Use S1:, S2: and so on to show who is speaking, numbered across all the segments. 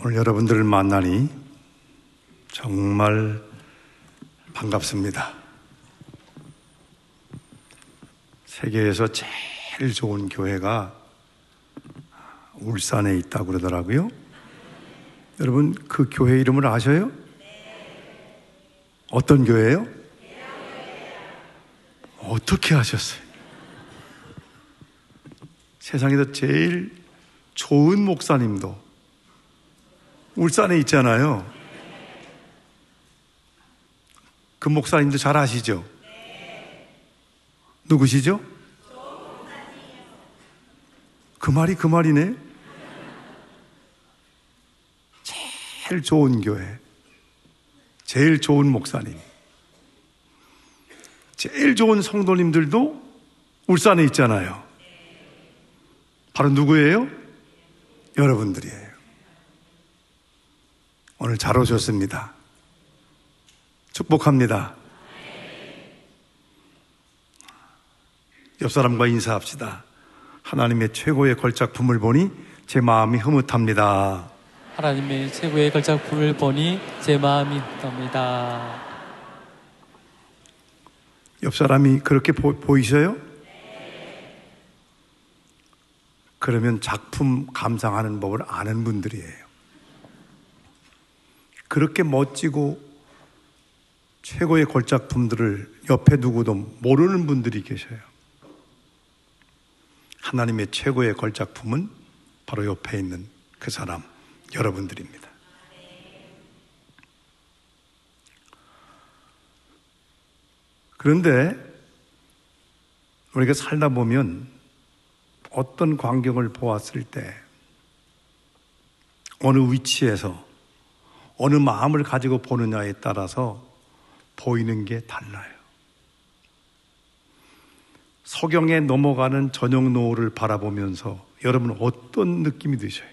S1: 오늘 여러분들을 만나니 정말 반갑습니다. 세계에서 제일 좋은 교회가 울산에 있다고 그러더라고요. 여러분 그 교회 이름을 아셔요? 어떤 교회예요? 어떻게 아셨어요? 세상에서 제일 좋은 목사님도 울산에 있잖아요. 그 목사님도 잘 아시죠? 누구시죠? 그 말이네. 제일 좋은 교회, 제일 좋은 목사님, 제일 좋은 성도님들도 울산에 있잖아요. 바로 누구예요? 여러분들이에요. 오늘 잘 오셨습니다. 축복합니다. 옆 사람과 인사합시다. 하나님의 최고의 걸작품을 보니 제 마음이 흐뭇합니다.
S2: 하나님의 최고의 걸작품을 보니 제 마음이 흐뭇합니다.
S1: 옆 사람이 그렇게 보이셔요? 그러면 작품 감상하는 법을 아는 분들이에요. 그렇게 멋지고 최고의 걸작품들을 옆에 두고도 모르는 분들이 계셔요. 하나님의 최고의 걸작품은 바로 옆에 있는 그 사람, 여러분들입니다. 그런데 우리가 살다 보면 어떤 광경을 보았을 때 어느 위치에서 어느 마음을 가지고 보느냐에 따라서 보이는 게 달라요. 서경에 넘어가는 저녁 노을을 바라보면서 여러분은 어떤 느낌이 드셔요?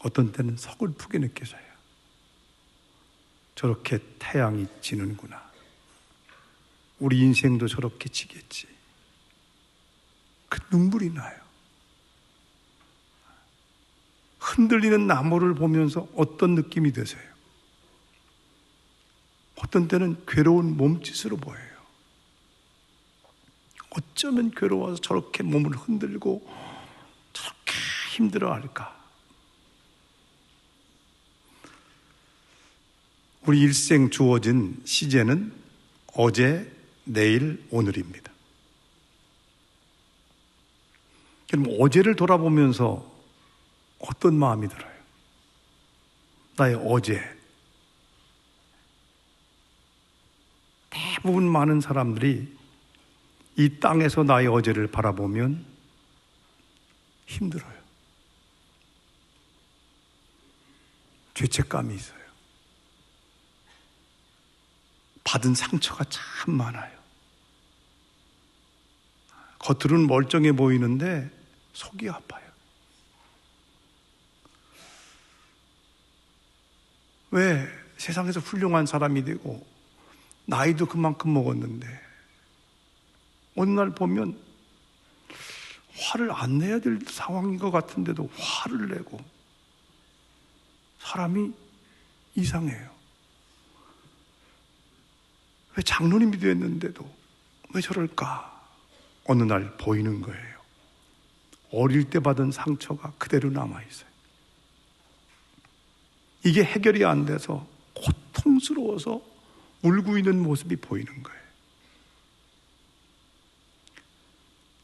S1: 어떤 때는 서글프게 느껴져요. 저렇게 태양이 지는구나. 우리 인생도 저렇게 지겠지. 그 눈물이 나요. 흔들리는 나무를 보면서 어떤 느낌이 드세요? 어떤 때는 괴로운 몸짓으로 보여요. 어쩌면 괴로워서 저렇게 몸을 흔들고 저렇게 힘들어할까? 우리 일생 주어진 시제는 어제, 내일, 오늘입니다. 그럼 어제를 돌아보면서 어떤 마음이 들어요? 나의 어제. 대부분 많은 사람들이 이 땅에서 나의 어제를 바라보면 힘들어요. 죄책감이 있어요. 받은 상처가 참 많아요. 겉으로는 멀쩡해 보이는데 속이 아파요. 왜 세상에서 훌륭한 사람이 되고 나이도 그만큼 먹었는데 어느 날 보면 화를 안 내야 될 상황인 것 같은데도 화를 내고 사람이 이상해요. 왜 장로님이 됐는데도 왜 저럴까? 어느 날 보이는 거예요. 어릴 때 받은 상처가 그대로 남아있어요. 이게 해결이 안 돼서 고통스러워서 울고 있는 모습이 보이는 거예요.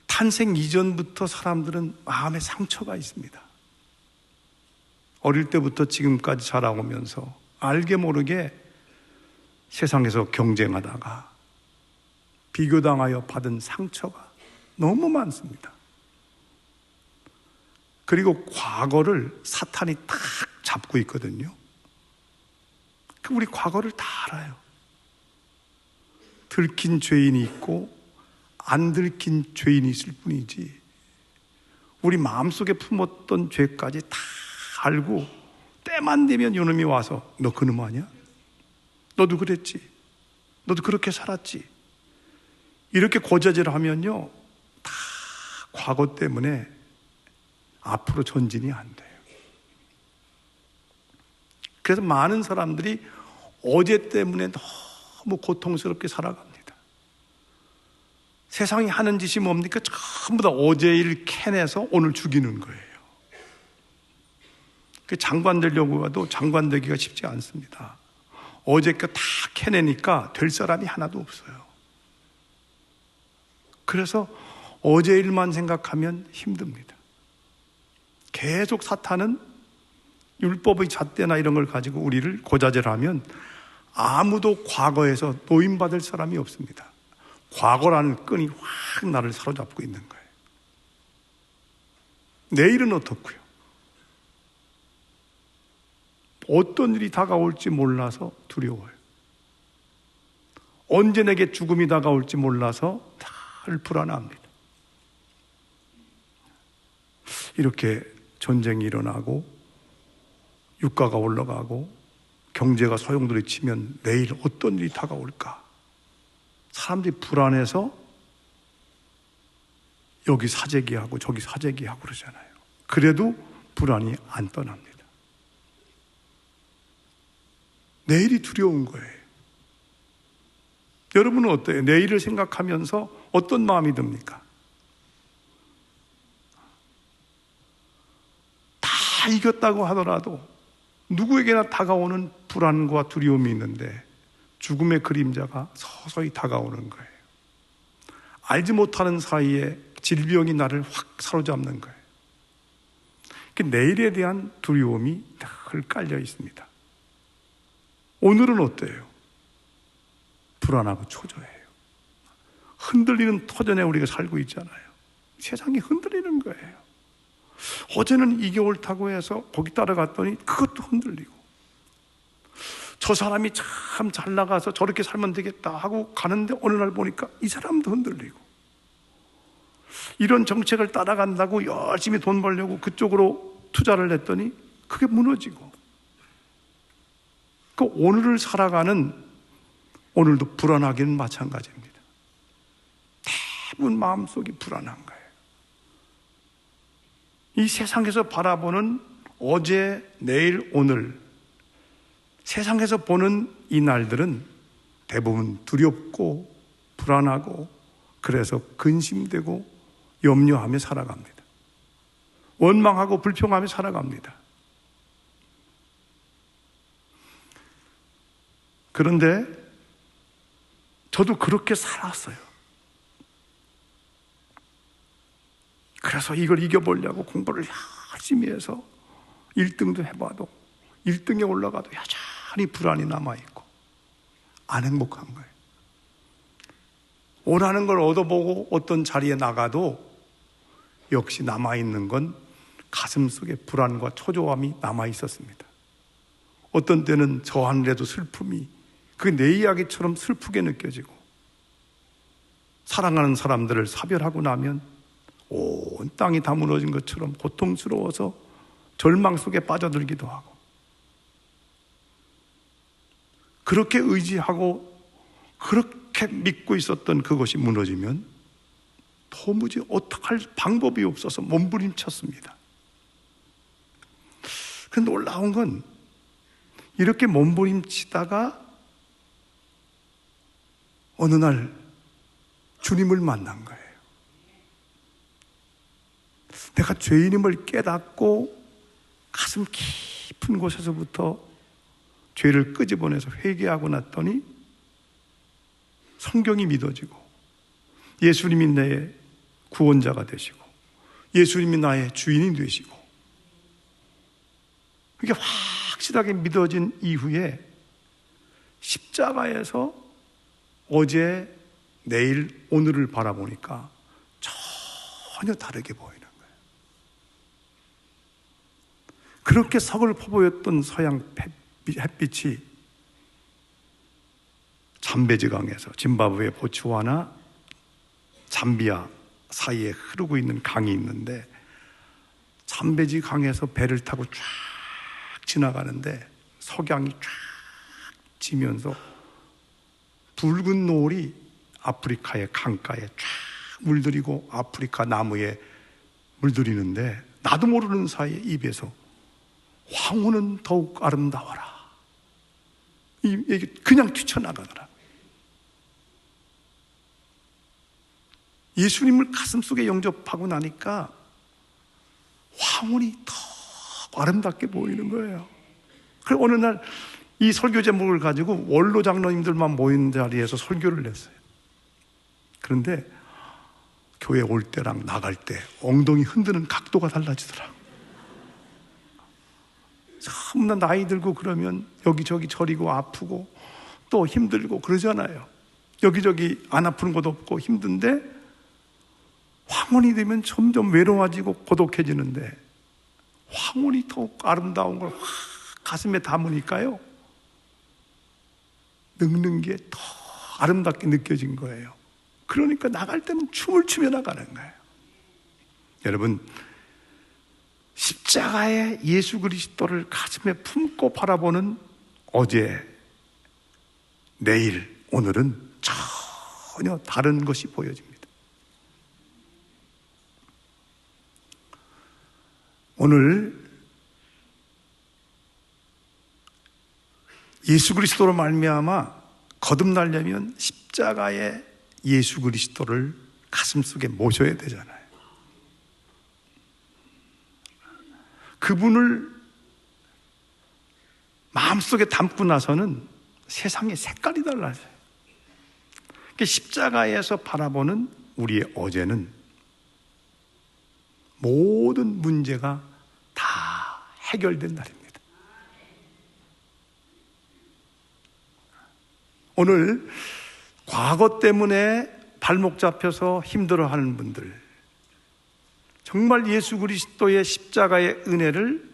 S1: 탄생 이전부터 사람들은 마음에 상처가 있습니다. 어릴 때부터 지금까지 자라오면서 알게 모르게 세상에서 경쟁하다가 비교당하여 받은 상처가 너무 많습니다. 그리고 과거를 사탄이 딱 잡고 있거든요. 우리 과거를 다 알아요. 들킨 죄인이 있고 안 들킨 죄인이 있을 뿐이지 우리 마음속에 품었던 죄까지 다 알고 때만 되면 요놈이 와서 너 그놈 아니야? 너도 그랬지. 너도 그렇게 살았지. 이렇게 고자질하면요 다 과거 때문에 앞으로 전진이 안 돼요. 그래서 많은 사람들이 어제 때문에 너무 고통스럽게 살아갑니다. 세상이 하는 짓이 뭡니까? 전부 다 어제 일 캐내서 오늘 죽이는 거예요. 그 장관 되려고 해도 장관 되기가 쉽지 않습니다. 어제 거 다 캐내니까 될 사람이 하나도 없어요. 그래서 어제 일만 생각하면 힘듭니다. 계속 사탄은 율법의 잣대나 이런 걸 가지고 우리를 고자질하면 아무도 과거에서 노임받을 사람이 없습니다. 과거라는 끈이 확 나를 사로잡고 있는 거예요. 내일은 어떻고요? 어떤 일이 다가올지 몰라서 두려워요. 언제 내게 죽음이 다가올지 몰라서 늘 불안합니다. 이렇게 전쟁이 일어나고 유가가 올라가고 경제가 소용돌이치면 내일 어떤 일이 다가올까? 사람들이 불안해서 여기 사재기하고 저기 사재기하고 그러잖아요. 그래도 불안이 안 떠납니다. 내일이 두려운 거예요. 여러분은 어때요? 내일을 생각하면서 어떤 마음이 듭니까? 다 이겼다고 하더라도 누구에게나 다가오는 불안과 두려움이 있는데 죽음의 그림자가 서서히 다가오는 거예요. 알지 못하는 사이에 질병이 나를 확 사로잡는 거예요. 내일에 대한 두려움이 늘 깔려 있습니다. 오늘은 어때요? 불안하고 초조해요. 흔들리는 터전에 우리가 살고 있잖아요. 세상이 흔들리는 거예요. 어제는 이게 옳다고 해서 거기 따라갔더니 그것도 흔들리고, 저 사람이 참 잘 나가서 저렇게 살면 되겠다 하고 가는데 어느 날 보니까 이 사람도 흔들리고, 이런 정책을 따라간다고 열심히 돈 벌려고 그쪽으로 투자를 했더니 그게 무너지고, 그 오늘을 살아가는 오늘도 불안하기는 마찬가지입니다. 대부분 마음속이 불안한 거예요. 이 세상에서 바라보는 어제, 내일, 오늘, 세상에서 보는 이 날들은 대부분 두렵고 불안하고, 그래서 근심되고 염려하며 살아갑니다. 원망하고 불평하며 살아갑니다. 그런데 저도 그렇게 살았어요. 그래서 이걸 이겨보려고 공부를 열심히 해서 1등도 해봐도 1등에 올라가도 여전히 불안이 남아있고 안 행복한 거예요. 원하는 걸 얻어보고 어떤 자리에 나가도 역시 남아있는 건 가슴속에 불안과 초조함이 남아있었습니다. 어떤 때는 저 하늘에도 슬픔이, 그게 내 이야기처럼 슬프게 느껴지고, 사랑하는 사람들을 사별하고 나면 온 땅이 다 무너진 것처럼 고통스러워서 절망 속에 빠져들기도 하고, 그렇게 의지하고 그렇게 믿고 있었던 그것이 무너지면 도무지 어떡할 방법이 없어서 몸부림쳤습니다. 그런데 놀라운 건 이렇게 몸부림치다가 어느 날 주님을 만난 거예요. 내가 죄인임을 깨닫고 가슴 깊은 곳에서부터 죄를 끄집어내서 회개하고 났더니 성경이 믿어지고, 예수님이 내 구원자가 되시고, 예수님이 나의 주인이 되시고, 그게 확실하게 믿어진 이후에 십자가에서 어제, 내일, 오늘을 바라보니까 전혀 다르게 보이는 거예요. 그렇게 서글퍼 보였던 서양 햇빛이 잠베지강에서, 짐바브웨 보츠와나 잠비아 사이에 흐르고 있는 강이 있는데, 잠베지 강에서 배를 타고 쫙 지나가는데 석양이 쫙 지면서 붉은 노을이 아프리카의 강가에 쫙 물들이고 아프리카 나무에 물들이는데 나도 모르는 사이에 입에서 황후는 더욱 아름다워라, 이 얘기 그냥 뛰쳐나가더라. 예수님을 가슴속에 영접하고 나니까 황혼이 더 아름답게 보이는 거예요. 그래서 어느 날 이 설교 제목을 가지고 원로 장로님들만 모인 자리에서 설교를 했어요. 그런데 교회 올 때랑 나갈 때 엉덩이 흔드는 각도가 달라지더라고요. 참나 나이 들고 그러면 여기저기 저리고 아프고 또 힘들고 그러잖아요. 여기저기 안 아픈 곳 없고 힘든데 황혼이 되면 점점 외로워지고 고독해지는데 황혼이 더욱 아름다운 걸 가슴에 담으니까요, 늙는 게 더 아름답게 느껴진 거예요. 그러니까 나갈 때는 춤을 추며 나가는 거예요. 여러분, 십자가의 예수 그리스도를 가슴에 품고 바라보는 어제, 내일, 오늘은 전혀 다른 것이 보여집니다. 오늘 예수 그리스도로 말미암아 거듭나려면 십자가의 예수 그리스도를 가슴속에 모셔야 되잖아요. 그분을 마음속에 담고 나서는 세상의 색깔이 달라져요. 그러니까 십자가에서 바라보는 우리의 어제는 모든 문제가 다 해결된 날입니다. 오늘 과거 때문에 발목 잡혀서 힘들어하는 분들, 정말 예수 그리스도의 십자가의 은혜를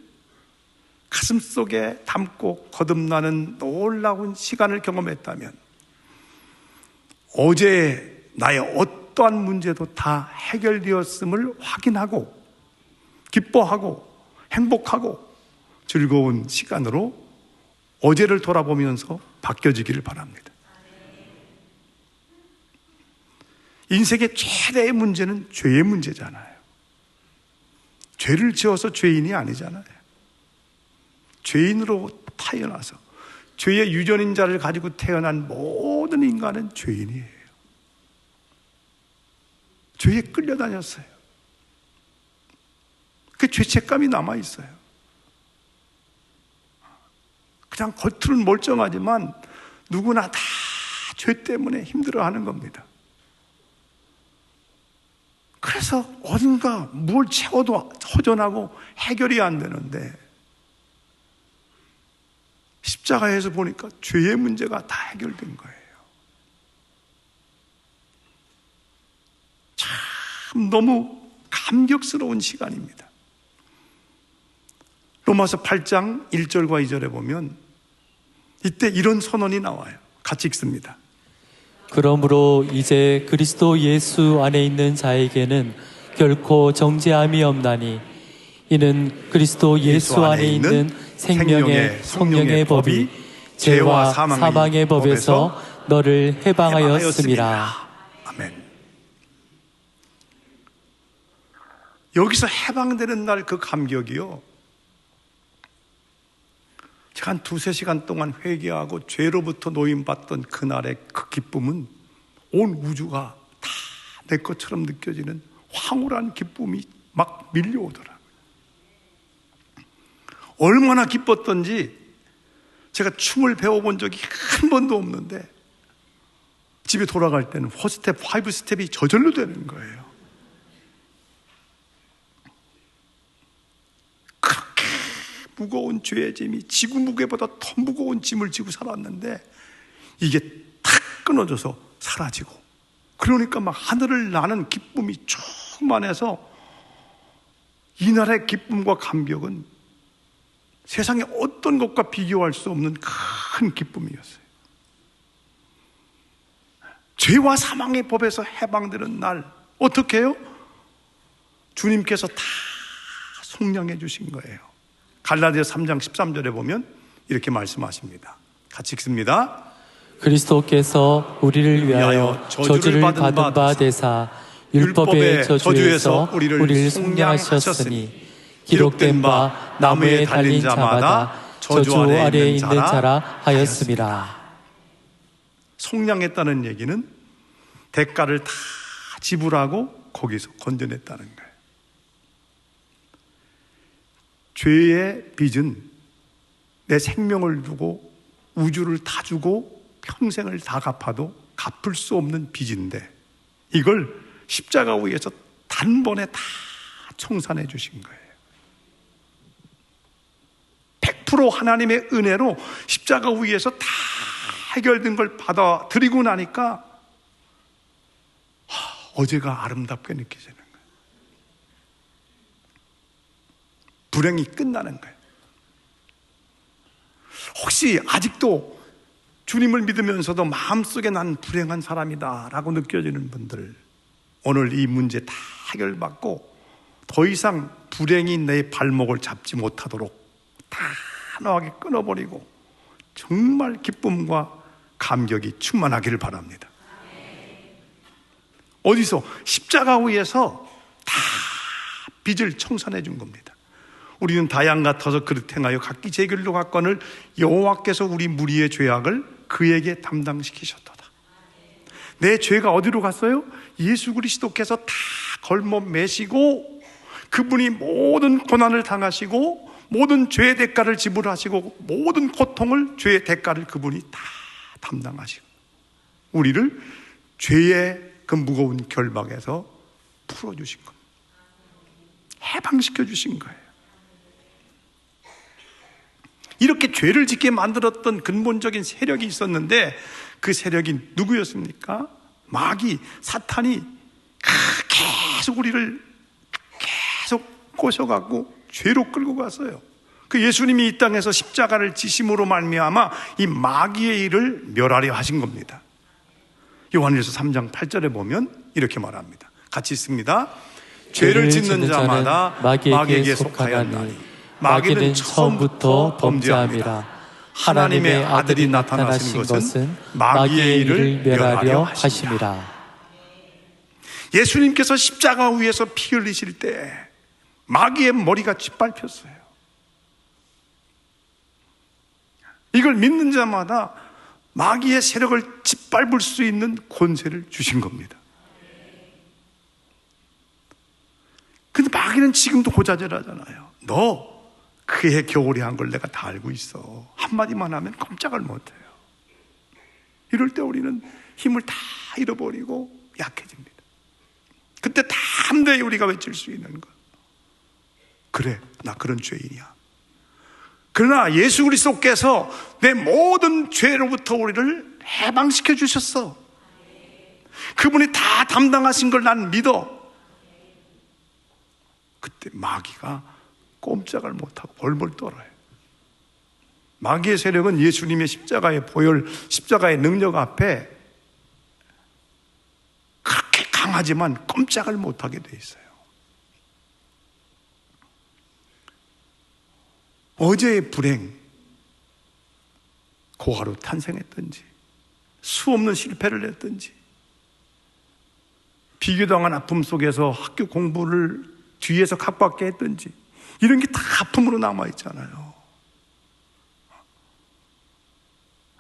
S1: 가슴속에 담고 거듭나는 놀라운 시간을 경험했다면 어제 나의 어떠한 문제도 다 해결되었음을 확인하고 기뻐하고 행복하고 즐거운 시간으로 어제를 돌아보면서 바뀌어지기를 바랍니다. 인생의 최대의 문제는 죄의 문제잖아요. 죄를 지어서 죄인이 아니잖아요. 죄인으로 태어나서 죄의 유전인자를 가지고 태어난 모든 인간은 죄인이에요. 죄에 끌려다녔어요. 그 죄책감이 남아있어요. 그냥 겉으로는 멀쩡하지만 누구나 다 죄 때문에 힘들어하는 겁니다. 그래서 어딘가 뭘 채워도 허전하고 해결이 안 되는데 십자가에서 보니까 죄의 문제가 다 해결된 거예요. 참 너무 감격스러운 시간입니다. 로마서 8장 1절과 2절에 보면 이때 이런 선언이 나와요. 같이 읽습니다.
S2: 그러므로 이제 그리스도 예수 안에 있는 자에게는 결코 정죄함이 없나니 이는 그리스도 예수 안에 있는 생명의 성령의 법이 죄와 사망의 법에서 너를 해방하였음이라.
S1: 아멘. 여기서 해방되는 날 그 감격이요, 제가 한 2-3시간 동안 회개하고 죄로부터 노임받던 그날의 그 기쁨은 온 우주가 다 내 것처럼 느껴지는 황홀한 기쁨이 막 밀려오더라고요. 얼마나 기뻤던지 제가 춤을 배워본 적이 한 번도 없는데 집에 돌아갈 때는 4스텝, 5스텝이 저절로 되는 거예요. 그렇게 무거운 죄의 짐이 지구 무게보다 더 무거운 짐을 지고 살았는데 이게 탁 끊어져서 사라지고, 그러니까 막 하늘을 나는 기쁨이 충만해서 이날의 기쁨과 감격은 세상에 어떤 것과 비교할 수 없는 큰 기쁨이었어요. 죄와 사망의 법에서 해방되는 날 어떻게 해요? 주님께서 다 속량해 주신 거예요. 갈라디아서 3장 13절에 보면 이렇게 말씀하십니다. 같이 읽습니다.
S2: 그리스도께서 우리를 위하여 저주를 받은 바 되사 율법의 저주에서 우리를 속량하셨으니 기록된 바 나무에 달린 자마다 저주 아래에 있는 자라 하였습니다.
S1: 속량했다는 얘기는 대가를 다 지불하고 거기서 건져냈다는 거예요. 죄의 빚은 내 생명을 두고 우주를 다 주고 평생을 다 갚아도 갚을 수 없는 빚인데 이걸 십자가 위에서 단번에 다 청산해 주신 거예요. 100% 하나님의 은혜로 십자가 위에서 다 해결된 걸 받아들이고 나니까 어제가 아름답게 느껴지는 거예요. 불행이 끝나는 거예요. 혹시 아직도 주님을 믿으면서도 마음속에 난 불행한 사람이다 라고 느껴지는 분들, 오늘 이 문제 다 해결받고 더 이상 불행이 내 발목을 잡지 못하도록 단호하게 끊어버리고 정말 기쁨과 감격이 충만하기를 바랍니다. 어디서? 십자가 위에서 다 빚을 청산해 준 겁니다. 우리는 다양 같아서 그릇 행하여 각기 제 길로 갔거늘 여호와께서 우리 무리의 죄악을 그에게 담당시키셨도다. 내 죄가 어디로 갔어요? 예수 그리스도께서 다 걸머 매시고 그분이 모든 고난을 당하시고 모든 죄의 대가를 지불하시고 모든 고통을, 죄의 대가를 그분이 다 담당하시고 우리를 죄의 그 무거운 결박에서 풀어주신 겁니다. 해방시켜 주신 거예요. 이렇게 죄를 짓게 만들었던 근본적인 세력이 있었는데 그 세력이 누구였습니까? 마귀, 사탄이 계속 우리를 계속 꼬셔갖고 죄로 끌고 갔어요. 그 예수님이 이 땅에서 십자가를 지심으로 말미암아 이 마귀의 일을 멸하려 하신 겁니다. 요한일서 3장 8절에 보면 이렇게 말합니다. 같이 읽습니다. 죄를 짓는 자마다 마귀에게 속하였나니 마귀는 처음부터 범죄함이라. 하나님의 아들이 나타나신 것은 마귀의 일을 멸하려 하심이라. 예수님께서 십자가 위에서 피 흘리실 때 마귀의 머리가 짓밟혔어요. 이걸 믿는 자마다 마귀의 세력을 짓밟을 수 있는 권세를 주신 겁니다. 근데 마귀는 지금도 고자질하잖아요. 너 그의 겨울에 한 걸 내가 다 알고 있어. 한마디만 하면 꼼짝을 못해요. 이럴 때 우리는 힘을 다 잃어버리고 약해집니다. 그때 담대히 우리가 외칠 수 있는 것. 그래, 나 그런 죄인이야. 그러나 예수 그리스도께서 내 모든 죄로부터 우리를 해방시켜 주셨어. 그분이 다 담당하신 걸 난 믿어. 그때 마귀가 꼼짝을 못하고 벌벌 떨어요. 마귀의 세력은 예수님의 십자가의 보혈, 십자가의 능력 앞에 그렇게 강하지만 꼼짝을 못하게 돼 있어요. 어제의 불행, 고아로 탄생했든지 수없는 실패를 했든지 비교당한 아픔 속에서 학교 공부를 뒤에서 각박게 했든지 이런 게 다 아픔으로 남아있잖아요.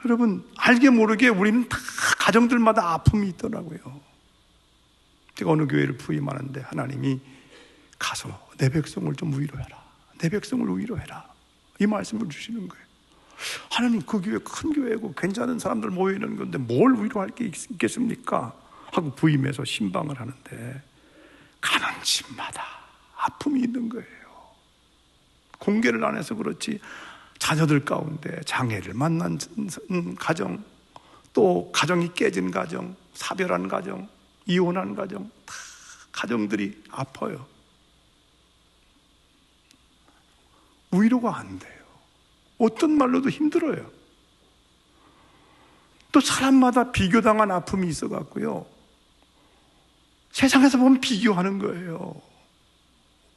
S1: 여러분, 알게 모르게 우리는 다 가정들마다 아픔이 있더라고요. 제가 어느 교회를 부임하는데 하나님이 가서 내 백성을 좀 위로해라. 내 백성을 위로해라. 이 말씀을 주시는 거예요. 하나님, 그 교회 큰 교회고 괜찮은 사람들 모여있는 건데 뭘 위로할 게 있겠습니까? 하고 부임해서 신방을 하는데 가는 집마다 아픔이 있는 거예요. 공개를 안 해서 그렇지 자녀들 가운데 장애를 만난 가정, 또 가정이 깨진 가정, 사별한 가정, 이혼한 가정, 다 가정들이 아파요. 위로가 안 돼요. 어떤 말로도 힘들어요. 또 사람마다 비교당한 아픔이 있어갖고요, 세상에서 보면 비교하는 거예요.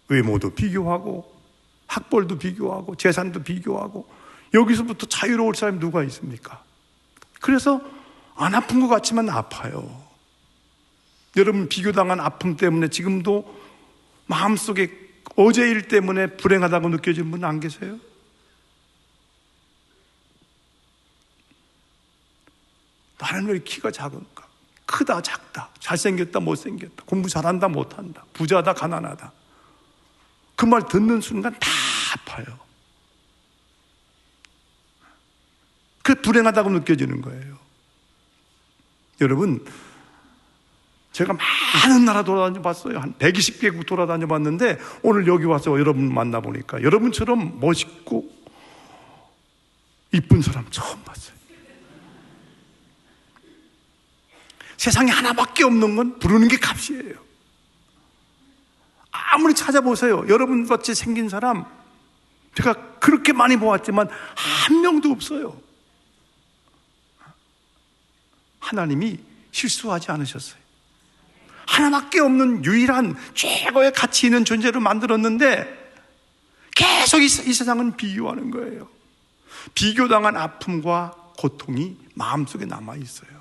S1: 외모도 비교하고 학벌도 비교하고 재산도 비교하고. 여기서부터 자유로울 사람이 누가 있습니까? 그래서 안 아픈 것 같지만 아파요. 여러분, 비교당한 아픔 때문에 지금도 마음속에 어제 일 때문에 불행하다고 느껴지는 분 안 계세요? 나는 왜 키가 작은가? 크다 작다, 잘생겼다 못생겼다, 공부 잘한다 못한다, 부자다 가난하다. 그 말 듣는 순간 다 아파요. 그 불행하다고 느껴지는 거예요. 여러분, 제가 많은 나라 돌아다녀 봤어요. 한 120개국 돌아다녀 봤는데 오늘 여기 와서 여러분 만나보니까 여러분처럼 멋있고 이쁜 사람 처음 봤어요. 세상에 하나밖에 없는 건 부르는 게 값이에요. 아무리 찾아보세요. 여러분같이 생긴 사람 제가 그렇게 많이 보았지만 한 명도 없어요. 하나님이 실수하지 않으셨어요. 하나밖에 없는 유일한 최고의 가치 있는 존재로 만들었는데 계속 이 세상은 비교하는 거예요. 비교당한 아픔과 고통이 마음속에 남아있어요.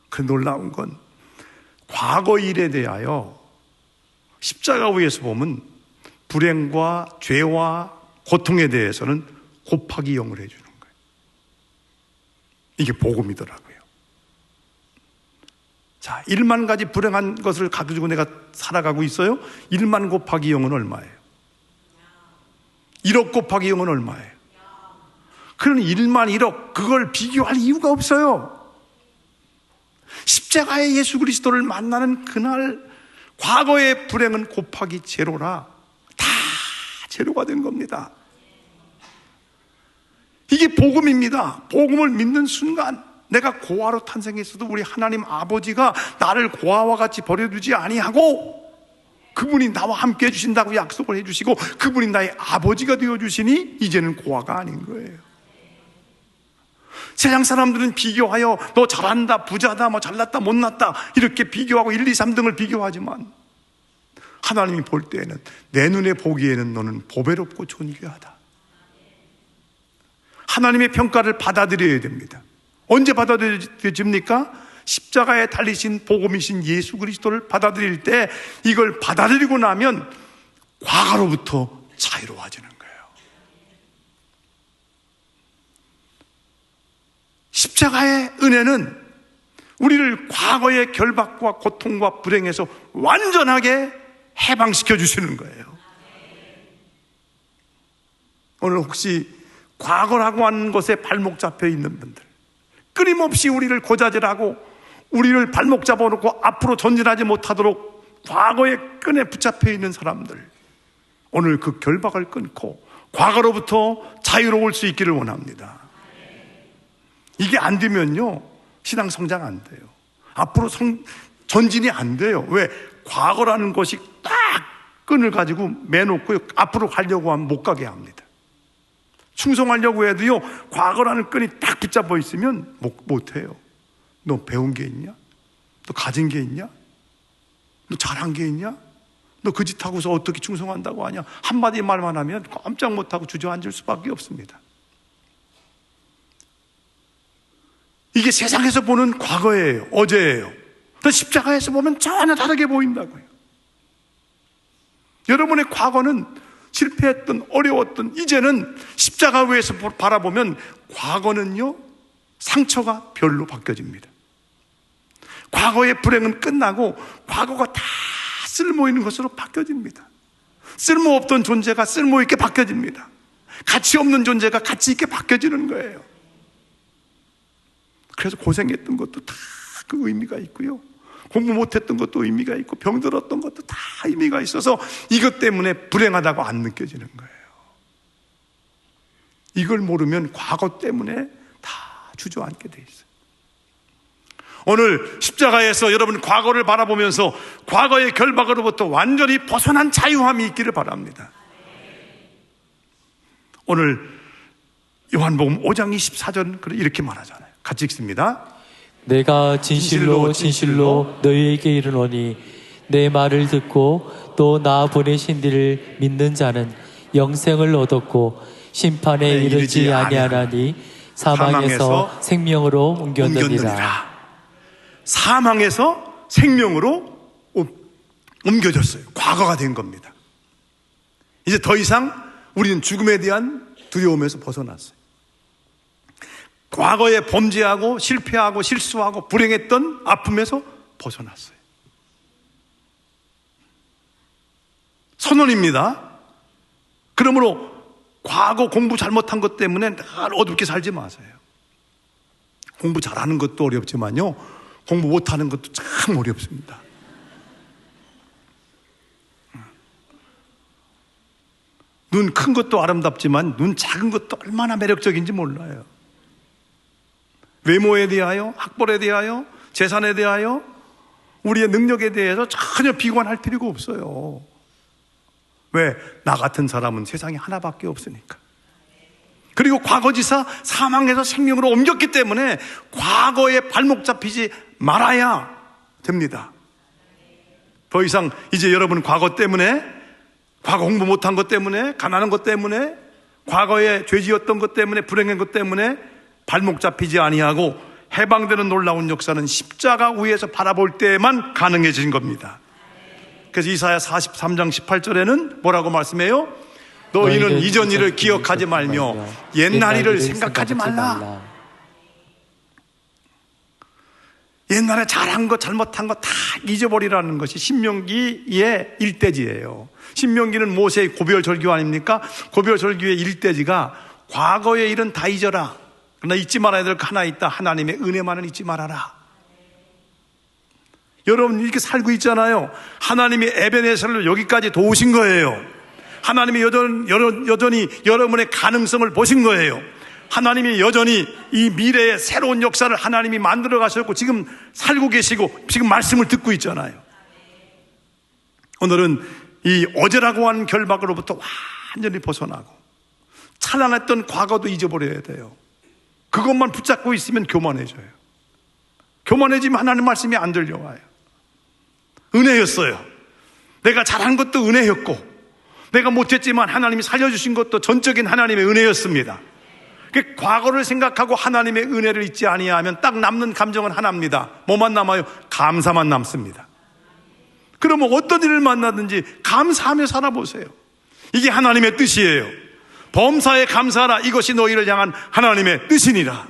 S1: 그 놀라운 건 과거 일에 대하여 십자가 위에서 보면 불행과 죄와 고통에 대해서는 곱하기 0을 해주는 거예요. 이게 복음이더라고요. 자, 1만 가지 불행한 것을 가지고 내가 살아가고 있어요. 1만 곱하기 0은 얼마예요? 1억 곱하기 0은 얼마예요? 그런 1만 1억, 그걸 비교할 이유가 없어요. 십자가의 예수 그리스도를 만나는 그날 과거의 불행은 곱하기 제로라 다 제로가 된 겁니다. 이게 복음입니다. 복음을 믿는 순간 내가 고아로 탄생했어도 우리 하나님 아버지가 나를 고아와 같이 버려두지 아니하고 그분이 나와 함께 해주신다고 약속을 해주시고 그분이 나의 아버지가 되어주시니 이제는 고아가 아닌 거예요. 세상 사람들은 비교하여 너 잘한다, 부자다, 뭐 잘났다, 못났다 이렇게 비교하고 1, 2, 3등을 비교하지만 하나님이 볼 때에는 내 눈에 보기에는 너는 보배롭고 존귀하다. 하나님의 평가를 받아들여야 됩니다. 언제 받아들여집니까? 십자가에 달리신 복음이신 예수 그리스도를 받아들일 때 이걸 받아들이고 나면 과거로부터 자유로워지는 거예요. 십자가의 은혜는 우리를 과거의 결박과 고통과 불행에서 완전하게 해방시켜 주시는 거예요. 오늘 혹시 과거라고 하는 것에 발목 잡혀 있는 분들, 끊임없이 우리를 고자질하고 우리를 발목 잡아놓고 앞으로 전진하지 못하도록 과거의 끈에 붙잡혀 있는 사람들, 오늘 그 결박을 끊고 과거로부터 자유로울 수 있기를 원합니다. 이게 안 되면요 신앙 성장 안 돼요. 앞으로 전진이 안 돼요. 왜? 과거라는 것이 딱 끈을 가지고 매놓고 앞으로 가려고 하면 못 가게 합니다. 충성하려고 해도요 과거라는 끈이 딱 붙잡아 있으면 못해요. 너 배운 게 있냐? 너 가진 게 있냐? 너 잘한 게 있냐? 너 그 짓 하고서 어떻게 충성한다고 하냐? 한마디 말만 하면 깜짝 못하고 주저앉을 수밖에 없습니다. 이게 세상에서 보는 과거예요. 어제예요. 또 십자가에서 보면 전혀 다르게 보인다고요. 여러분의 과거는 실패했던 어려웠던 이제는 십자가 위에서 바라보면 과거는요 상처가 별로 바뀌어집니다. 과거의 불행은 끝나고 과거가 다 쓸모있는 것으로 바뀌어집니다. 쓸모없던 존재가 쓸모있게 바뀌어집니다. 가치 없는 존재가 가치 있게 바뀌어지는 거예요. 그래서 고생했던 것도 다 그 의미가 있고요, 공부 못했던 것도 의미가 있고 병들었던 것도 다 의미가 있어서 이것 때문에 불행하다고 안 느껴지는 거예요. 이걸 모르면 과거 때문에 다 주저앉게 돼 있어요. 오늘 십자가에서 여러분 과거를 바라보면서 과거의 결박으로부터 완전히 벗어난 자유함이 있기를 바랍니다. 오늘 요한복음 5장 24절 이렇게 말하잖아요. 같이 읽습니다.
S2: 내가 진실로 진실로 너희에게 이르노니 내 말을 듣고 또 나 보내신 이를 믿는 자는 영생을 얻었고 심판에 이르지 아니하나니 사망에서 생명으로 옮겼느니라.
S1: 사망에서 생명으로 옮겨졌어요. 과거가 된 겁니다. 이제 더 이상 우리는 죽음에 대한 두려움에서 벗어났어요. 과거에 범죄하고 실패하고 실수하고 불행했던 아픔에서 벗어났어요. 선언입니다. 그러므로 과거 공부 잘못한 것 때문에 늘 어둡게 살지 마세요. 공부 잘하는 것도 어렵지만요, 공부 못하는 것도 참 어렵습니다. 눈 큰 것도 아름답지만 눈 작은 것도 얼마나 매력적인지 몰라요. 외모에 대하여, 학벌에 대하여, 재산에 대하여, 우리의 능력에 대해서 전혀 비관할 필요가 없어요. 왜? 나 같은 사람은 세상에 하나밖에 없으니까. 그리고 과거지사 사망해서 생명으로 옮겼기 때문에 과거에 발목 잡히지 말아야 됩니다. 더 이상 이제 여러분 과거 때문에, 과거 공부 못한 것 때문에, 가난한 것 때문에, 과거에 죄 지었던 것 때문에, 불행한 것 때문에 발목 잡히지 아니하고 해방되는 놀라운 역사는 십자가 위에서 바라볼 때만 가능해진 겁니다. 그래서 이사야 43장 18절에는 뭐라고 말씀해요? 너희는 이전 일을 기억하지 말며 옛날 일을 생각하지 말라. 옛날에 잘한 것 잘못한 것 다 잊어버리라는 것이 신명기의 일대지예요. 신명기는 모세의 고별절규 아닙니까? 고별절규의 일대지가 과거의 일은 다 잊어라. 그러나 잊지 말아야 될 거 하나 있다. 하나님의 은혜만은 잊지 말아라. 여러분 이렇게 살고 있잖아요. 하나님이 에베네셀로 여기까지 도우신 거예요. 하나님이 여전히 여러분의 가능성을 보신 거예요. 하나님이 여전히 이 미래의 새로운 역사를 하나님이 만들어 가셨고 지금 살고 계시고 지금 말씀을 듣고 있잖아요. 오늘은 이 어제라고 하는 결박으로부터 완전히 벗어나고 찬란했던 과거도 잊어버려야 돼요. 그것만 붙잡고 있으면 교만해져요. 교만해지면 하나님 말씀이 안 들려와요. 은혜였어요. 내가 잘한 것도 은혜였고 내가 못했지만 하나님이 살려주신 것도 전적인 하나님의 은혜였습니다. 과거를 생각하고 하나님의 은혜를 잊지 아니하면 딱 남는 감정은 하나입니다. 뭐만 남아요? 감사만 남습니다. 그러면 어떤 일을 만나든지 감사하며 살아보세요. 이게 하나님의 뜻이에요. 범사에 감사하라. 이것이 너희를 향한 하나님의 뜻이니라.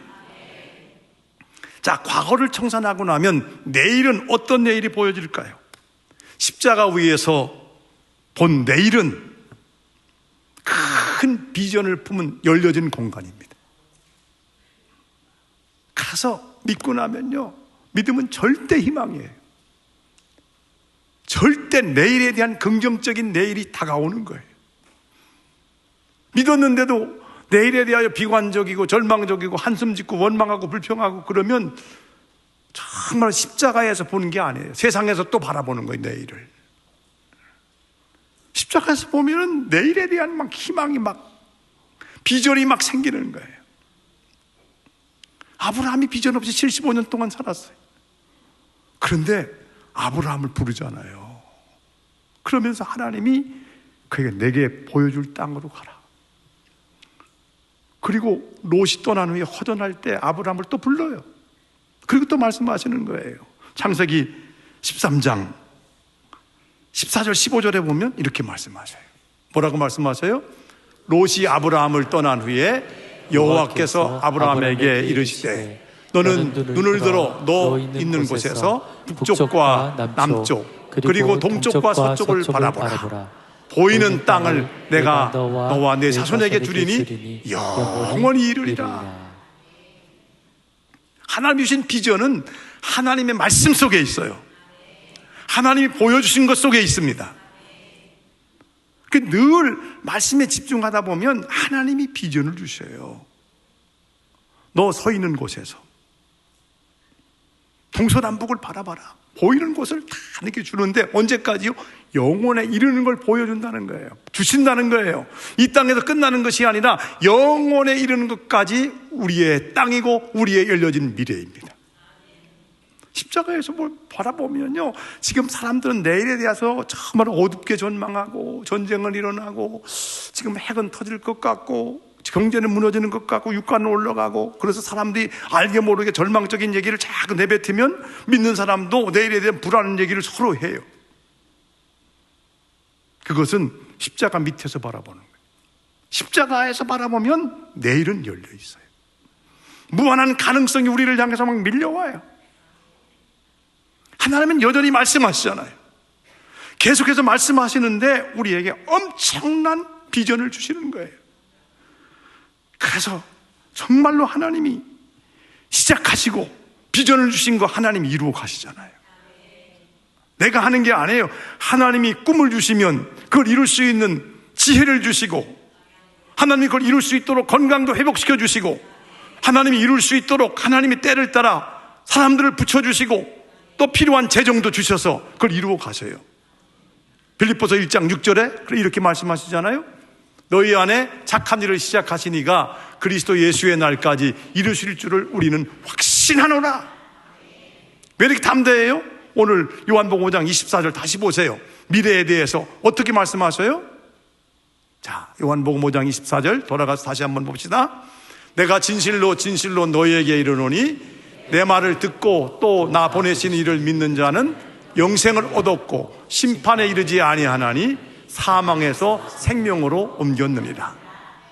S1: 자, 과거를 청산하고 나면 내일은 어떤 내일이 보여질까요? 십자가 위에서 본 내일은 큰 비전을 품은 열려진 공간입니다. 가서 믿고 나면요, 믿음은 절대 희망이에요. 절대 내일에 대한 긍정적인 내일이 다가오는 거예요. 믿었는데도 내일에 대하여 비관적이고 절망적이고 한숨 짓고 원망하고 불평하고 그러면 정말 십자가에서 보는 게 아니에요. 세상에서 또 바라보는 거예요, 내일을. 십자가에서 보면은 내일에 대한 막 희망이 막 비전이 막 생기는 거예요. 아브라함이 비전 없이 75년 동안 살았어요. 그런데 아브라함을 부르잖아요. 그러면서 하나님이 그에게 내게 보여줄 땅으로 가라. 그리고 롯이 떠난 후에 허전할 때 아브라함을 또 불러요. 그리고 또 말씀하시는 거예요. 창세기 13장 14절 15절에 보면 이렇게 말씀하셔요. 뭐라고 말씀하세요? 롯이 아브라함을 떠난 후에 여호와께서 아브라함에게 이르시되 너는 눈을 들어 너 있는 곳에서 북쪽과 남쪽 그리고 동쪽과 서쪽을 바라보라. 보이는 땅을 내가 너와 내 자손에게 주리니 영원히 이르리라. 하나님이 주신 비전은 하나님의 말씀 속에 있어요. 하나님이 보여주신 것 속에 있습니다. 늘 말씀에 집중하다 보면 하나님이 비전을 주셔요. 너 서 있는 곳에서 동서남북을 바라봐라. 보이는 곳을 다 이렇게 주는데 언제까지요? 영원에 이르는 걸 보여준다는 거예요. 주신다는 거예요. 이 땅에서 끝나는 것이 아니라 영원에 이르는 것까지 우리의 땅이고 우리의 열려진 미래입니다. 십자가에서 바라보면요, 지금 사람들은 내일에 대해서 정말 어둡게 전망하고 전쟁은 일어나고 지금 핵은 터질 것 같고 경제는 무너지는 것 같고 유가는 올라가고 그래서 사람들이 알게 모르게 절망적인 얘기를 자꾸 내뱉으면 믿는 사람도 내일에 대한 불안한 얘기를 서로 해요. 그것은 십자가 밑에서 바라보는 거예요. 십자가에서 바라보면 내일은 열려 있어요. 무한한 가능성이 우리를 향해서 막 밀려와요. 하나님은 여전히 말씀하시잖아요. 계속해서 말씀하시는데 우리에게 엄청난 비전을 주시는 거예요. 그래서 정말로 하나님이 시작하시고 비전을 주신 거 하나님이 이루어 가시잖아요. 내가 하는 게 아니에요. 하나님이 꿈을 주시면 그걸 이룰 수 있는 지혜를 주시고, 하나님이 그걸 이룰 수 있도록 건강도 회복시켜 주시고, 하나님이 이룰 수 있도록 하나님이 때를 따라 사람들을 붙여주시고 또 필요한 재정도 주셔서 그걸 이루어 가셔요. 빌립보서 1장 6절에 이렇게 말씀하시잖아요. 너희 안에 착한 일을 시작하시니가 그리스도 예수의 날까지 이루실 줄을 우리는 확신하노라. 왜 이렇게 담대해요? 오늘 요한복음 5장 24절 다시 보세요. 미래에 대해서 어떻게 말씀하셔요? 자, 요한복음 5장 24절 돌아가서 다시 한번 봅시다. 내가 진실로 진실로 너희에게 이르노니 내 말을 듣고 또 나 보내신 이를 믿는 자는 영생을 얻었고 심판에 이르지 아니하나니 사망에서 생명으로 옮겼느니라.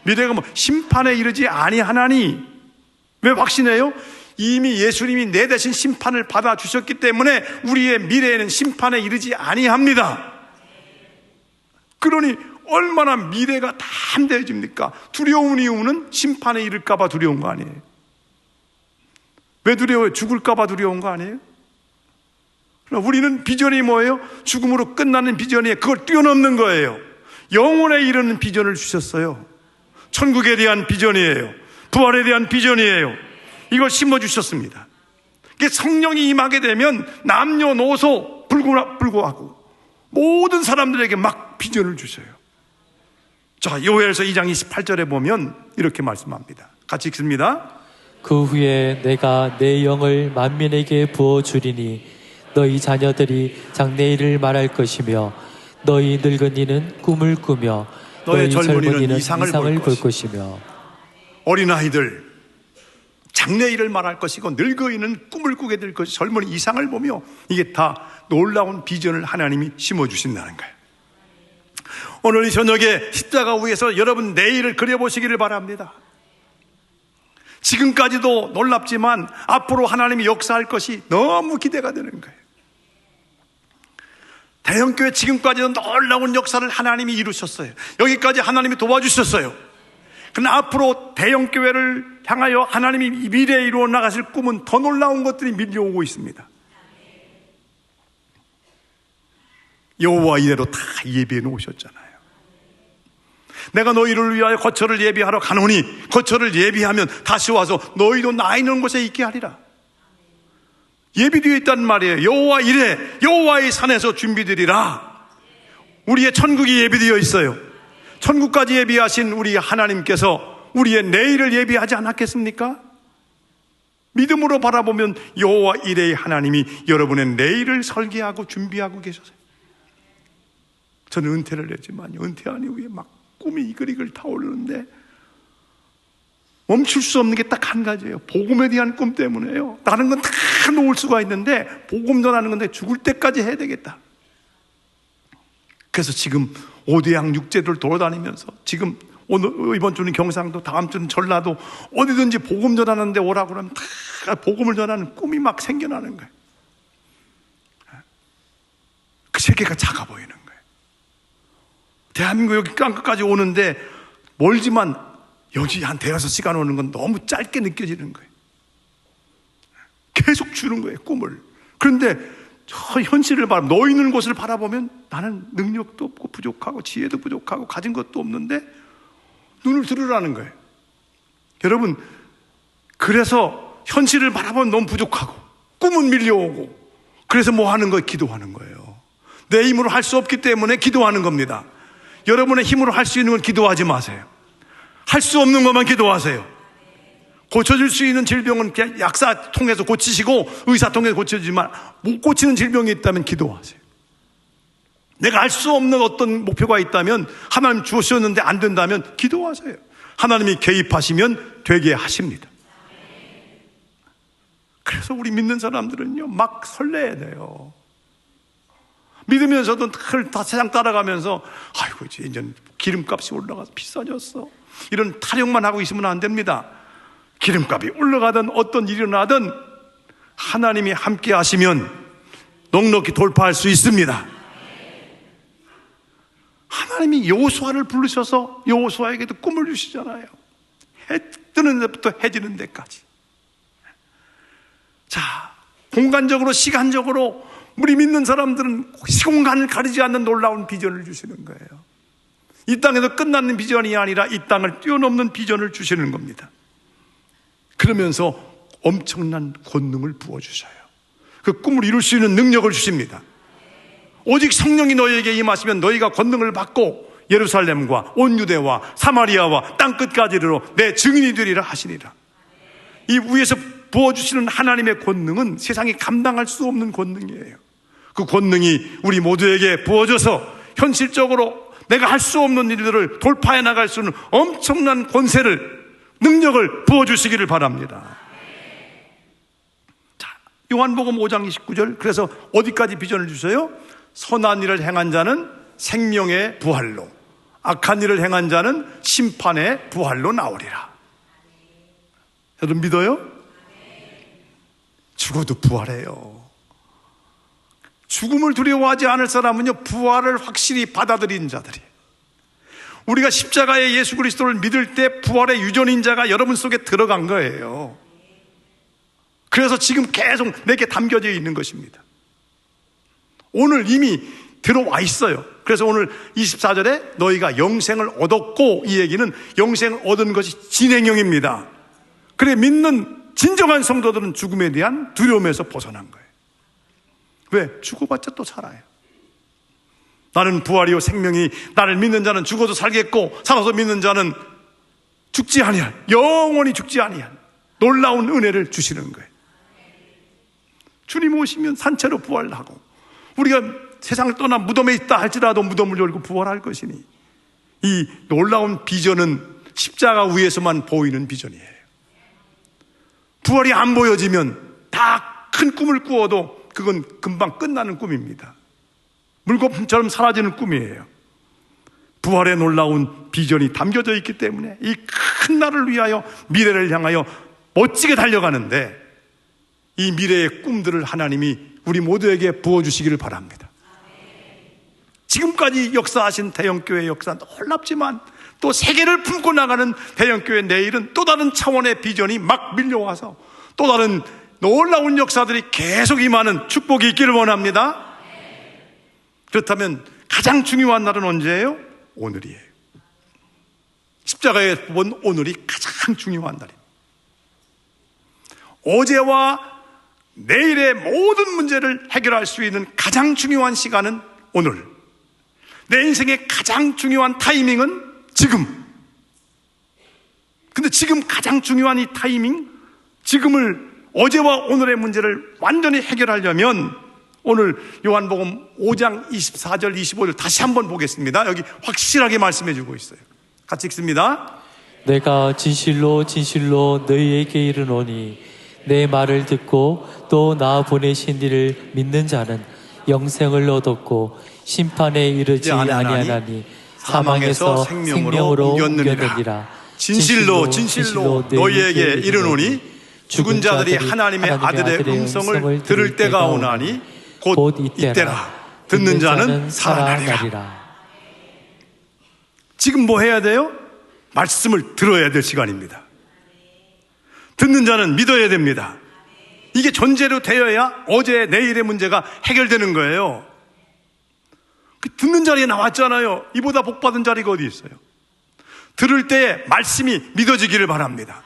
S1: 미래가 뭐 심판에 이르지 아니하나니, 왜 확신해요? 이미 예수님이 내 대신 심판을 받아주셨기 때문에 우리의 미래에는 심판에 이르지 아니합니다. 그러니 얼마나 미래가 담대해집니까? 두려운 이유는 심판에 이를까 봐 두려운 거 아니에요? 왜 두려워요? 죽을까 봐 두려운 거 아니에요? 우리는 비전이 뭐예요? 죽음으로 끝나는 비전이 그걸 뛰어넘는 거예요. 영혼에 이르는 비전을 주셨어요. 천국에 대한 비전이에요. 부활에 대한 비전이에요. 이걸 심어주셨습니다. 성령이 임하게 되면 남녀노소 불구하고 모든 사람들에게 막 비전을 주셔요. 자, 요엘서 2장 28절에 보면 이렇게 말씀합니다. 같이 읽습니다.
S2: 그 후에 내가 내 영을 만민에게 부어주리니 너희 자녀들이 장래일을 말할 것이며 너희 늙은이는 꿈을 꾸며 너희 젊은이는 이상을 볼 것이며.
S1: 어린아이들 장래일을 말할 것이고 늙은이는 꿈을 꾸게 될 것이, 젊은이 이상을 보며, 이게 다 놀라운 비전을 하나님이 심어주신다는 거예요. 오늘 이 저녁에 십자가 위에서 여러분 내일을 그려보시기를 바랍니다. 지금까지도 놀랍지만 앞으로 하나님이 역사할 것이 너무 기대가 되는 거예요. 대형교회 지금까지도 놀라운 역사를 하나님이 이루셨어요. 여기까지 하나님이 도와주셨어요. 그러나 앞으로 대형교회를 향하여 하나님이 미래에 이루어 나가실 꿈은 더 놀라운 것들이 밀려오고 있습니다. 여호와 이래로 다 예비해 놓으셨잖아요. 내가 너희를 위하여 거처를 예비하러 가노니 거처를 예비하면 다시 와서 너희도 나 있는 곳에 있게 하리라. 예비되어 있다는 말이에요. 여호와 이래, 여호와의 산에서 준비되리라. 우리의 천국이 예비되어 있어요. 천국까지 예비하신 우리 하나님께서 우리의 내일을 예비하지 않았겠습니까? 믿음으로 바라보면 여호와 이래의 하나님이 여러분의 내일을 설계하고 준비하고 계셨어요. 저는 은퇴를 했지만 은퇴한 이후에 막 꿈이 이글이글 타오르는데 멈출 수 없는 게 딱 한 가지예요. 복음에 대한 꿈 때문에요. 다른 건 다 놓을 수가 있는데 복음 전하는 건데 죽을 때까지 해야 되겠다. 그래서 지금 5대양 6제를 돌아다니면서, 지금 오늘 이번 주는 경상도, 다음 주는 전라도, 어디든지 복음 전하는데 오라고 그러면 다 복음을 전하는 꿈이 막 생겨나는 거예요. 그 세계가 작아 보이는 거예요. 대한민국 여기 땅끝까지 오는데 멀지만 여기 한 대여섯 시간 오는 건 너무 짧게 느껴지는 거예요. 계속 주는 거예요, 꿈을. 그런데 저 현실을 너희 있는 곳을 바라보면 나는 능력도 없고 부족하고 지혜도 부족하고 가진 것도 없는데 눈을 들으라는 거예요. 여러분, 그래서 현실을 바라보면 너무 부족하고 꿈은 밀려오고, 그래서 뭐 하는 거예요? 기도하는 거예요. 내 힘으로 할 수 없기 때문에 기도하는 겁니다. 여러분의 힘으로 할 수 있는 건 기도하지 마세요. 할 수 없는 것만 기도하세요. 고쳐질 수 있는 질병은 그냥 약사 통해서 고치시고 의사 통해서 고쳐지지만 못 고치는 질병이 있다면 기도하세요. 내가 할 수 없는 어떤 목표가 있다면, 하나님 주셨는데 안 된다면 기도하세요. 하나님이 개입하시면 되게 하십니다. 그래서 우리 믿는 사람들은요 막 설레야 돼요. 믿으면서도 늘 다 세상 따라가면서 아이고 이제 기름값이 올라가서 비싸졌어, 이런 타령만 하고 있으면 안 됩니다. 기름값이 올라가든 어떤 일이 일어나든 하나님이 함께 하시면 넉넉히 돌파할 수 있습니다. 하나님이 여호수아를 부르셔서 여호수아에게도 꿈을 주시잖아요. 해 뜨는 데부터 해 지는 데까지. 자, 공간적으로 시간적으로 우리 믿는 사람들은 시공간을 가리지 않는 놀라운 비전을 주시는 거예요. 이 땅에서 끝나는 비전이 아니라 이 땅을 뛰어넘는 비전을 주시는 겁니다. 그러면서 엄청난 권능을 부어주셔요. 그 꿈을 이룰 수 있는 능력을 주십니다. 오직 성령이 너희에게 임하시면 너희가 권능을 받고 예루살렘과 온 유대와 사마리아와 땅끝까지 이르러 내 증인이 되리라 하시니라. 이 위에서 부어주시는 하나님의 권능은 세상이 감당할 수 없는 권능이에요. 그 권능이 우리 모두에게 부어져서 현실적으로 내가 할 수 없는 일들을 돌파해 나갈 수 있는 엄청난 권세를, 능력을 부어주시기를 바랍니다. 자, 요한복음 5장 29절. 그래서 어디까지 비전을 주세요? 선한 일을 행한 자는 생명의 부활로, 악한 일을 행한 자는 심판의 부활로 나오리라. 여러분 믿어요? 죽어도 부활해요. 죽음을 두려워하지 않을 사람은요, 부활을 확실히 받아들인 자들이. 우리가 십자가의 예수 그리스도를 믿을 때 부활의 유전인자가 여러분 속에 들어간 거예요. 그래서 지금 계속 내게 담겨져 있는 것입니다. 오늘 이미 들어와 있어요. 그래서 오늘 24절에 너희가 영생을 얻었고, 이 얘기는 영생을 얻은 것이 진행형입니다. 그래, 믿는 진정한 성도들은 죽음에 대한 두려움에서 벗어난 거예요. 왜? 죽어봤자 또 살아요. 나는 부활이요 생명이, 나를 믿는 자는 죽어도 살겠고 살아서 믿는 자는 죽지 아니할, 영원히 죽지 아니할 놀라운 은혜를 주시는 거예요. 주님 오시면 산채로 부활하고, 우리가 세상을 떠나 무덤에 있다 할지라도 무덤을 열고 부활할 것이니, 이 놀라운 비전은 십자가 위에서만 보이는 비전이에요. 부활이 안 보여지면 다 큰 꿈을 꾸어도 그건 금방 끝나는 꿈입니다. 물거품처럼 사라지는 꿈이에요. 부활의 놀라운 비전이 담겨져 있기 때문에 이 큰 날을 위하여, 미래를 향하여 멋지게 달려가는데, 이 미래의 꿈들을 하나님이 우리 모두에게 부어주시기를 바랍니다. 지금까지 역사하신 대형교회의 역사 놀랍지만 또 세계를 품고 나가는 대형교회 내일은 또 다른 차원의 비전이 막 밀려와서 또 다른 놀라운 역사들이 계속 임하는 축복이 있기를 원합니다. 그렇다면 가장 중요한 날은 언제예요? 오늘이에요. 십자가에 본 오늘이 가장 중요한 날입니다. 어제와 내일의 모든 문제를 해결할 수 있는 가장 중요한 시간은 오늘. 내 인생의 가장 중요한 타이밍은 지금. 근데 지금 가장 중요한 이 타이밍, 지금을, 어제와 오늘의 문제를 완전히 해결하려면 오늘 요한복음 5장 24절 25절 다시 한번 보겠습니다. 여기 확실하게 말씀해 주고 있어요. 같이 읽습니다.
S2: 내가 진실로 진실로 너희에게 이르노니 내 말을 듣고 또 나 보내신 이를 믿는 자는 영생을 얻었고 심판에 이르지 아니하나니 사망에서 생명으로 옮겨느니라.
S1: 진실로 진실로 너희에게 이르노니 죽은 자들이 하나님의 아들의 음성을 들을 때가 오나니 곧 이때라. 듣는 자는 살아나리라. 지금 뭐 해야 돼요? 말씀을 들어야 될 시간입니다. 듣는 자는 믿어야 됩니다. 이게 전제로 되어야 어제 내일의 문제가 해결되는 거예요. 듣는 자리에 나왔잖아요. 이보다 복받은 자리가 어디 있어요? 들을 때 말씀이 믿어지기를 바랍니다.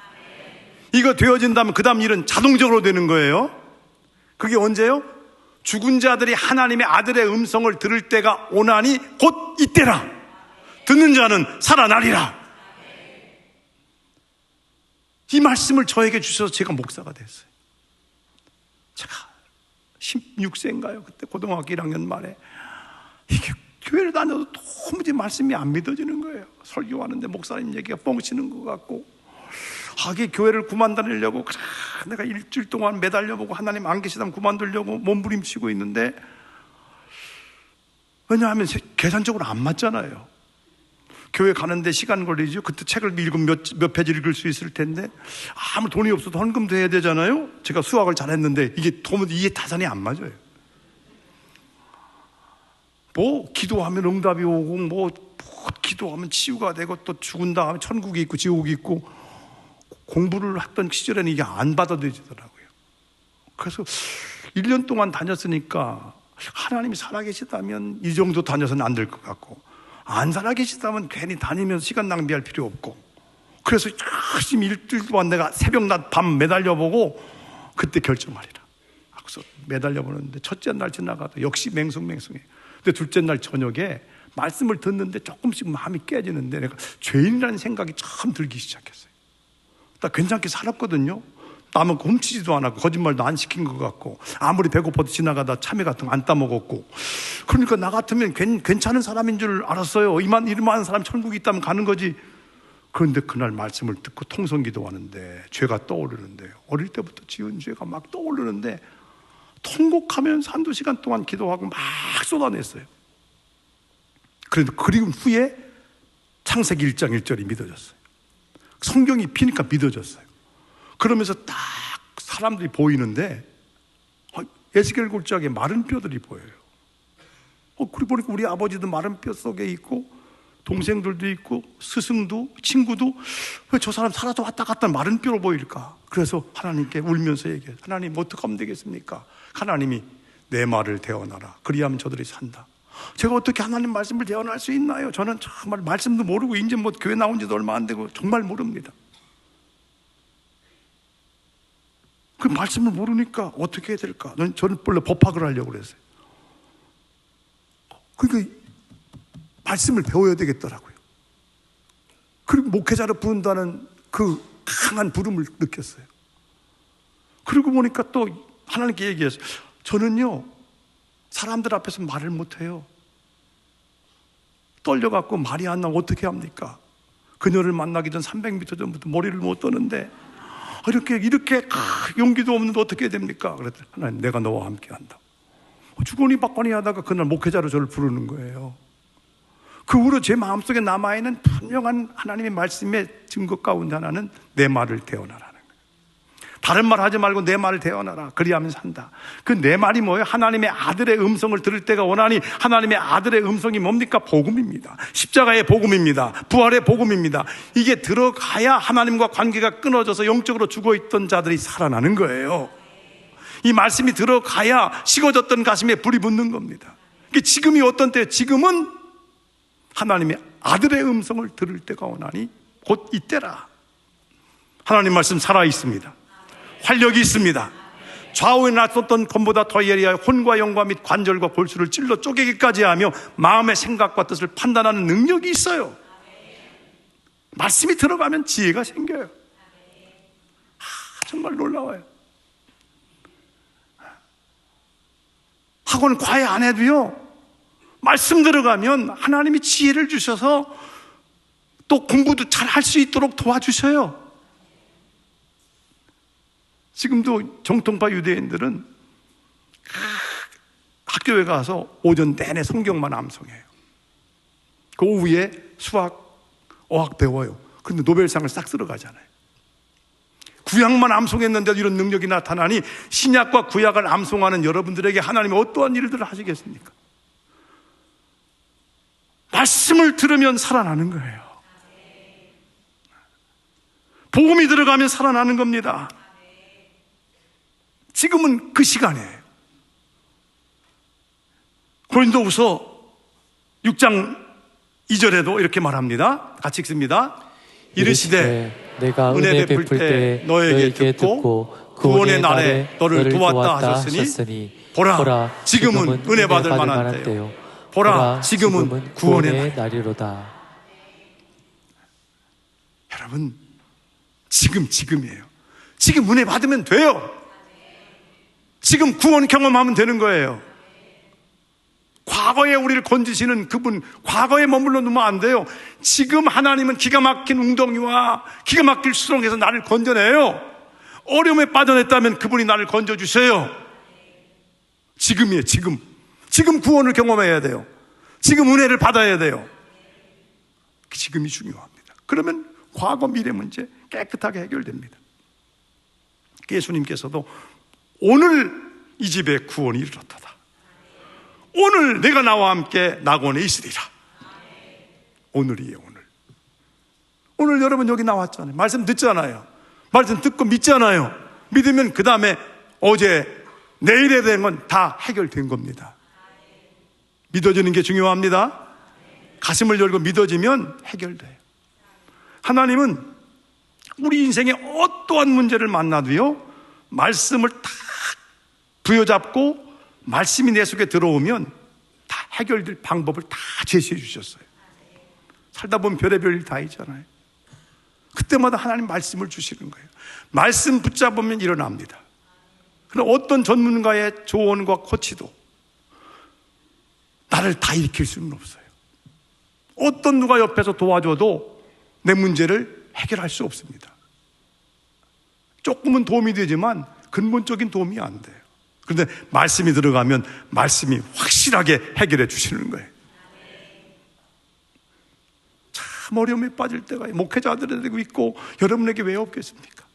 S1: 이거 되어진다면 그 다음 일은 자동적으로 되는 거예요. 그게 언제요? 죽은 자들이 하나님의 아들의 음성을 들을 때가 오나니 곧 이때라. 듣는 자는 살아나리라. 이 말씀을 저에게 주셔서 제가 목사가 됐어요. 제가 16세인가요? 그때 고등학교 1학년 말에 이게 교회를 다녀도 도무지 말씀이 안 믿어지는 거예요. 설교하는데 목사님 얘기가 뻥치는 것 같고, 하게 교회를 그만두려고 내가 일주일 동안 매달려보고 하나님 안 계시다면 그만두려고 몸부림치고 있는데, 왜냐하면 계산적으로 안 맞잖아요. 교회 가는데 시간 걸리죠. 그때 책을 읽으면 몇 페이지 읽을 수 있을 텐데 아무 돈이 없어도 헌금도 해야 되잖아요. 제가 수학을 잘했는데 이게 타산이 안 맞아요. 뭐 기도하면 응답이 오고 뭐 기도하면 치유가 되고 또 죽은 다음에 천국이 있고 지옥이 있고, 공부를 했던 시절에는 이게 안 받아들여지더라고요. 그래서 1년 동안 다녔으니까 하나님이 살아계시다면 이 정도 다녀서는 안 될 것 같고, 안 살아계시다면 괜히 다니면서 시간 낭비할 필요 없고, 그래서 열심히 일주일 동안 내가 새벽 낮 밤 매달려보고 그때 결정하리라. 그래서 매달려보는데 첫째 날 지나가도 역시 맹숭맹숭해. 근데 둘째 날 저녁에 말씀을 듣는데 조금씩 마음이 깨지는데 내가 죄인이라는 생각이 처음 들기 시작했어요. 나 괜찮게 살았거든요. 남은 거 훔치지도 않았고 거짓말도 안 시킨 것 같고, 아무리 배고파도 지나가다 참외 같은 거 안 따먹었고, 그러니까 나 같으면 괜찮은 사람인 줄 알았어요. 이만한 사람 천국이 있다면 가는 거지. 그런데 그날 말씀을 듣고 통성기도 하는데 죄가 떠오르는데요. 어릴 때부터 지은 죄가 막 떠오르는데 통곡하면서 한두 시간 동안 기도하고 막 쏟아냈어요. 그런데 그리고 후에 창세기 1장 1절이 믿어졌어요. 성경이 피니까 믿어졌어요. 그러면서 딱 사람들이 보이는데 에스겔 골짜기에 마른 뼈들이 보여요. 그리고 보니까 우리 아버지도 마른 뼈 속에 있고 동생들도 있고 스승도 친구도, 왜 저 사람 살아서 왔다 갔다 마른 뼈로 보일까? 그래서 하나님께 울면서 얘기해요. 하나님 어떻게 하면 되겠습니까? 하나님이 내 말을 대언하라. 그리하면 저들이 산다. 제가 어떻게 하나님 말씀을 대언할 수 있나요? 저는 정말 말씀도 모르고 이제 뭐 교회 나온 지도 얼마 안 되고 정말 모릅니다. 그 말씀을 모르니까 어떻게 해야 될까? 저는 원래 법학을 하려고 그랬어요. 그러니까 말씀을 배워야 되겠더라고요. 그리고 목회자를 부른다는 그 강한 부름을 느꼈어요. 그리고 보니까 또 하나님께 얘기했어요. 저는요, 사람들 앞에서 말을 못해요. 떨려갖고 말이 안 나면 어떻게 합니까? 그녀를 만나기 전 300m 전부터 머리를 못 떠는데 이렇게 용기도 없는데 어떻게 해야 됩니까? 그랬더니 하나님, 내가 너와 함께 한다. 주거니 받거니 하다가 그날 목회자로 저를 부르는 거예요. 그 후로 제 마음속에 남아있는 분명한 하나님의 말씀의 증거 가운데 하나는 내 말을 대언하라는 거예요. 다른 말 하지 말고 내 말을 대언하라. 그리하면 산다. 그 내 말이 뭐예요? 하나님의 아들의 음성을 들을 때가 원하니, 하나님의 아들의 음성이 뭡니까? 복음입니다. 십자가의 복음입니다. 부활의 복음입니다. 이게 들어가야 하나님과 관계가 끊어져서 영적으로 죽어있던 자들이 살아나는 거예요. 이 말씀이 들어가야 식어졌던 가슴에 불이 붙는 겁니다. 지금이 어떤 때예요? 지금은 하나님의 아들의 음성을 들을 때가 오나니 곧 이때라. 하나님 말씀 살아있습니다. 활력이 있습니다. 좌우에 놨었던 검보다 더 예리하여 혼과 영과 및 관절과 골수를 찔러 쪼개기까지 하며 마음의 생각과 뜻을 판단하는 능력이 있어요. 말씀이 들어가면 지혜가 생겨요. 정말 놀라워요. 학원 과외 안 해도요, 말씀 들어가면 하나님이 지혜를 주셔서 또 공부도 잘 할 수 있도록 도와주셔요. 지금도 정통파 유대인들은 학교에 가서 오전 내내 성경만 암송해요. 그 오후에 수학, 어학 배워요. 그런데 노벨상을 싹 쓸어가잖아요. 구약만 암송했는데도 이런 능력이 나타나니 신약과 구약을 암송하는 여러분들에게 하나님이 어떠한 일들을 하시겠습니까? 말씀을 들으면 살아나는 거예요. 복음이 들어가면 살아나는 겁니다. 지금은 그 시간이에요. 고린도후서 6장 2절에도 이렇게 말합니다. 같이 읽습니다. 이르시되 내가 은혜 베풀 때 너에게 듣고 구원의 날에 너를 도왔다 하셨으니 보라, 지금은 은혜 받을 만한 때요. 보라, 지금은 구원의 날이로다. 여러분, 지금이에요. 지금 은혜 받으면 돼요. 지금 구원 경험하면 되는 거예요. 과거에 우리를 건지시는 그분, 과거에 머물러 놓으면 안 돼요. 지금 하나님은 기가 막힌 웅덩이와 기가 막힐 수렁에서 나를 건져내요. 어려움에 빠져냈다면 그분이 나를 건져주세요. 지금이에요. 지금 구원을 경험해야 돼요. 지금 은혜를 받아야 돼요. 지금이 중요합니다. 그러면 과거 미래 문제 깨끗하게 해결됩니다. 예수님께서도 오늘 이 집에 구원이 이르렀도다. 오늘 내가 나와 함께 낙원에 있으리라. 오늘이에요. 오늘 여러분 여기 나왔잖아요. 말씀 듣잖아요. 말씀 듣고 믿잖아요. 믿으면 그 다음에 어제 내일에 대한 건 다 해결된 겁니다. 믿어지는 게 중요합니다. 가슴을 열고 믿어지면 해결돼요. 하나님은 우리 인생에 어떠한 문제를 만나도요, 말씀을 딱 부여잡고 말씀이 내 속에 들어오면 다 해결될 방법을 다 제시해 주셨어요. 살다 보면 별의별 일 다 있잖아요. 그때마다 하나님 말씀을 주시는 거예요. 말씀 붙잡으면 일어납니다. 그럼 어떤 전문가의 조언과 코치도 나를 다 일으킬 수는 없어요. 어떤 누가 옆에서 도와줘도 내 문제를 해결할 수 없습니다. 조금은 도움이 되지만 근본적인 도움이 안 돼요. 그런데 말씀이 들어가면 말씀이 확실하게 해결해 주시는 거예요. 참 어려움에 빠질 때가 목회자들에게도 있고 여러분에게 왜 없겠습니까?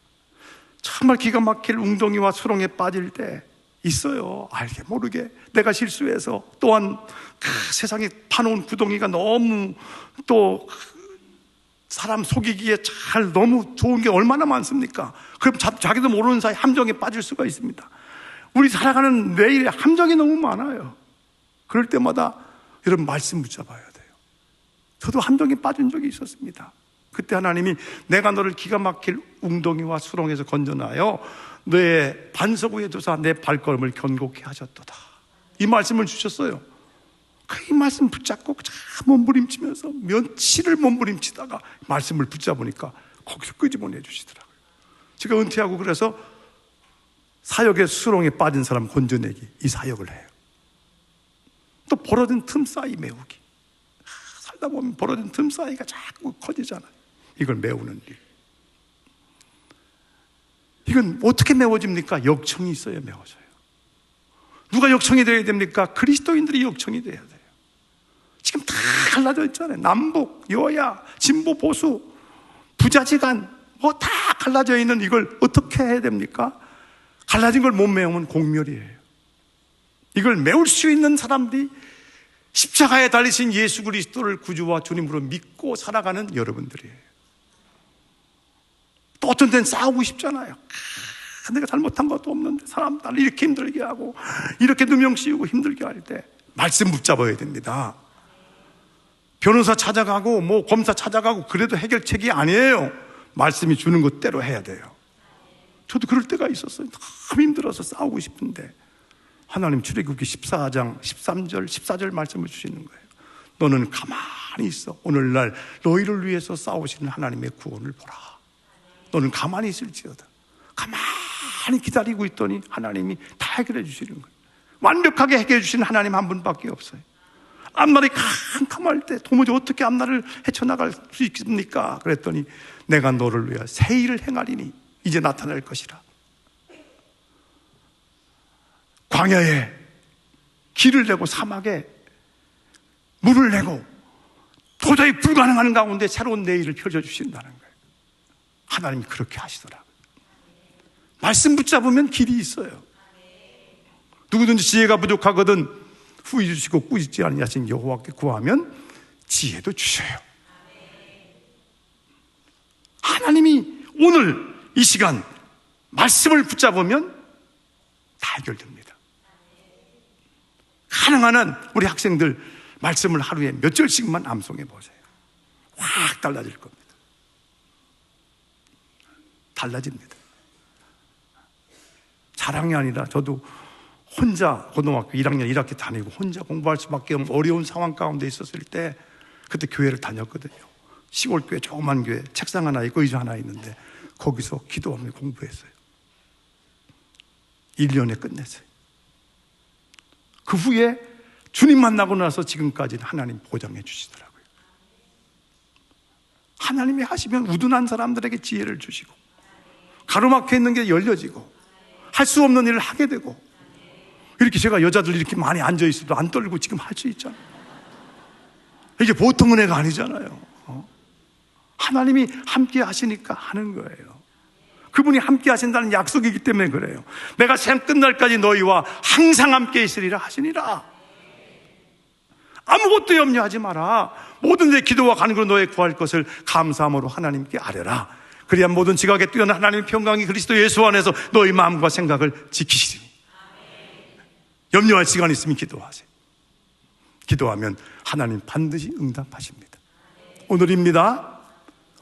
S1: 정말 기가 막힐 웅덩이와 수렁에 빠질 때 있어요. 알게 모르게 내가 실수해서, 또한 세상에 파놓은 구덩이가 너무 또 사람 속이기에 잘 너무 좋은 게 얼마나 많습니까? 그럼 자기도 모르는 사이 함정에 빠질 수가 있습니다. 우리 살아가는 내일에 함정이 너무 많아요. 그럴 때마다 여러분 말씀 붙잡아야 돼요. 저도 함정에 빠진 적이 있었습니다. 그때 하나님이 내가 너를 기가 막힐 웅덩이와 수렁에서 건져나요 너의 반석 위에 두사 내 발걸음을 견고케 하셨도다. 이 말씀을 주셨어요. 이 말씀 붙잡고 몸부림치면서 며칠을 몸부림치다가 말씀을 붙잡으니까 거기서 끄집어내 주시더라고요. 제가 은퇴하고 그래서 사역의 수렁에 빠진 사람 건져내기, 이 사역을 해요. 또 벌어진 틈 사이 메우기. 살다 보면 벌어진 틈 사이가 자꾸 커지잖아요. 이걸 메우는 일. 이건 어떻게 메워집니까? 역청이 있어야 메워져요. 누가 역청이 되어야 됩니까? 그리스도인들이 역청이 돼야 돼요. 지금 다 갈라져 있잖아요. 남북, 여야, 진보, 보수, 부자지간 뭐 다 갈라져 있는 이걸 어떻게 해야 됩니까? 갈라진 걸 못 메우면 공멸이에요. 이걸 메울 수 있는 사람들이 십자가에 달리신 예수 그리스도를 구주와 주님으로 믿고 살아가는 여러분들이에요. 또 어떤 데는 싸우고 싶잖아요. 내가 잘못한 것도 없는데 사람 나를 이렇게 힘들게 하고 이렇게 누명 씌우고 힘들게 할 때 말씀 붙잡아야 됩니다. 변호사 찾아가고 뭐 검사 찾아가고 그래도 해결책이 아니에요. 말씀이 주는 것대로 해야 돼요. 저도 그럴 때가 있었어요. 너무 힘들어서 싸우고 싶은데 하나님 출애굽기 14장 13절 14절 말씀을 주시는 거예요. 너는 가만히 있어. 오늘날 너희를 위해서 싸우시는 하나님의 구원을 보라. 너는 가만히 있을지어다. 가만히 기다리고 있더니 하나님이 다 해결해 주시는 거예요. 완벽하게 해결해 주시는 하나님 한 분밖에 없어요. 앞날이 캄캄할 때 도무지 어떻게 앞날을 헤쳐나갈 수 있습니까? 그랬더니 내가 너를 위하여 새 일을 행하리니 이제 나타날 것이라. 광야에 길을 내고 사막에 물을 내고 도저히 불가능한 가운데 새로운 내일을 펼쳐주신다는 거예요. 하나님이 그렇게 하시더라고요. 말씀 붙잡으면 길이 있어요. 누구든지 지혜가 부족하거든 후히 주시고 꾸짖지 아니하신 여호와께 구하면 지혜도 주셔요. 하나님이 오늘 이 시간 말씀을 붙잡으면 다 해결됩니다. 가능한 한 우리 학생들 말씀을 하루에 몇 절씩만 암송해 보세요. 확 달라질 겁니다. 달라집니다. 자랑이 아니라 저도 혼자 고등학교 1학년 1학기 다니고 혼자 공부할 수밖에 없는 어려운 상황 가운데 있었을 때 그때 교회를 다녔거든요. 시골 교회, 조그만 교회, 책상 하나 있고 의자 하나 있는데 거기서 기도하며 공부했어요. 1년에 끝냈어요. 그 후에 주님 만나고 나서 지금까지는 하나님 보장해 주시더라고요. 하나님이 하시면 우둔한 사람들에게 지혜를 주시고 가로막혀 있는 게 열려지고 할 수 없는 일을 하게 되고, 이렇게 제가 여자들 이렇게 많이 앉아있어도 안 떨고 지금 할 수 있잖아요. 이게 보통 은혜가 아니잖아요. 하나님이 함께 하시니까 하는 거예요. 그분이 함께 하신다는 약속이기 때문에 그래요. 내가 생 끝날까지 너희와 항상 함께 있으리라 하시니라. 아무것도 염려하지 마라. 모든 내 기도와 간구로 너의 구할 것을 감사함으로 하나님께 아뢰라. 그리야 모든 지각에 뛰어난 하나님의 평강이 그리스도 예수 안에서 너희 마음과 생각을 지키시리니. 염려할 시간이 있으면 기도하세요. 기도하면 하나님 반드시 응답하십니다. 오늘입니다.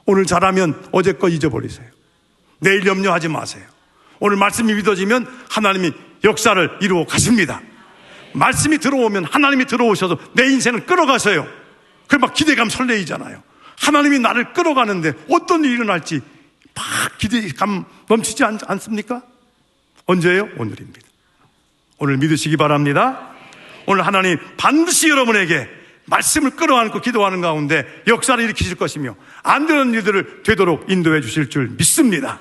S1: 오늘 잘하면 어제 거 잊어버리세요. 내일 염려하지 마세요. 오늘 말씀이 믿어지면 하나님이 역사를 이루어 가십니다. 말씀이 들어오면 하나님이 들어오셔서 내 인생을 끌어가세요. 그 막 기대감 설레이잖아요. 하나님이 나를 끌어가는데 어떤 일이 일어날지 막 기대감 넘치지 않습니까? 언제예요? 오늘입니다. 오늘 믿으시기 바랍니다. 오늘 하나님 반드시 여러분에게 말씀을 끌어안고 기도하는 가운데 역사를 일으키실 것이며 안 되는 일들을 되도록 인도해 주실 줄 믿습니다.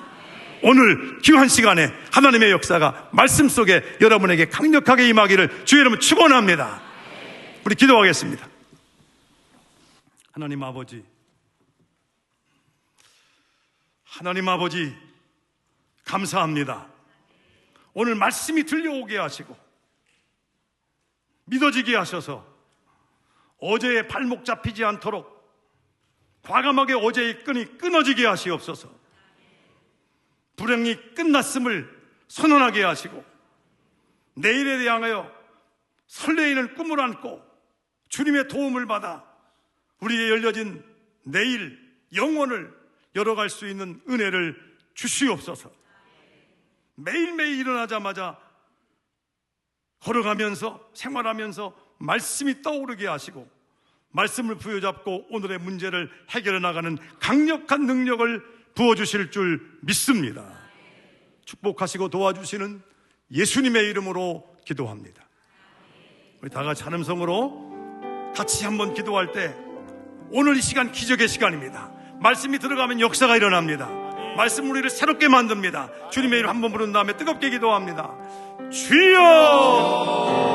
S1: 오늘 귀한 시간에 하나님의 역사가 말씀 속에 여러분에게 강력하게 임하기를 주의 이름으로 축원합니다. 우리 기도하겠습니다. 하나님 아버지 감사합니다. 오늘 말씀이 들려오게 하시고 믿어지게 하셔서 어제의 발목 잡히지 않도록 과감하게 어제의 끈이 끊어지게 하시옵소서. 불행이 끝났음을 선언하게 하시고 내일에 대하여 설레이는 꿈을 안고 주님의 도움을 받아 우리의 열려진 내일 영혼을 열어갈 수 있는 은혜를 주시옵소서. 매일매일 일어나자마자 걸어가면서 생활하면서 말씀이 떠오르게 하시고 말씀을 부여잡고 오늘의 문제를 해결해 나가는 강력한 능력을 부어주실 줄 믿습니다. 축복하시고 도와주시는 예수님의 이름으로 기도합니다. 우리 다 같이 한 음성으로 같이 한번 기도할 때 오늘 이 시간 기적의 시간입니다. 말씀이 들어가면 역사가 일어납니다. 말씀 우리를 새롭게 만듭니다. 주님의 이름 한번 부른 다음에 뜨겁게 기도합니다. 주여!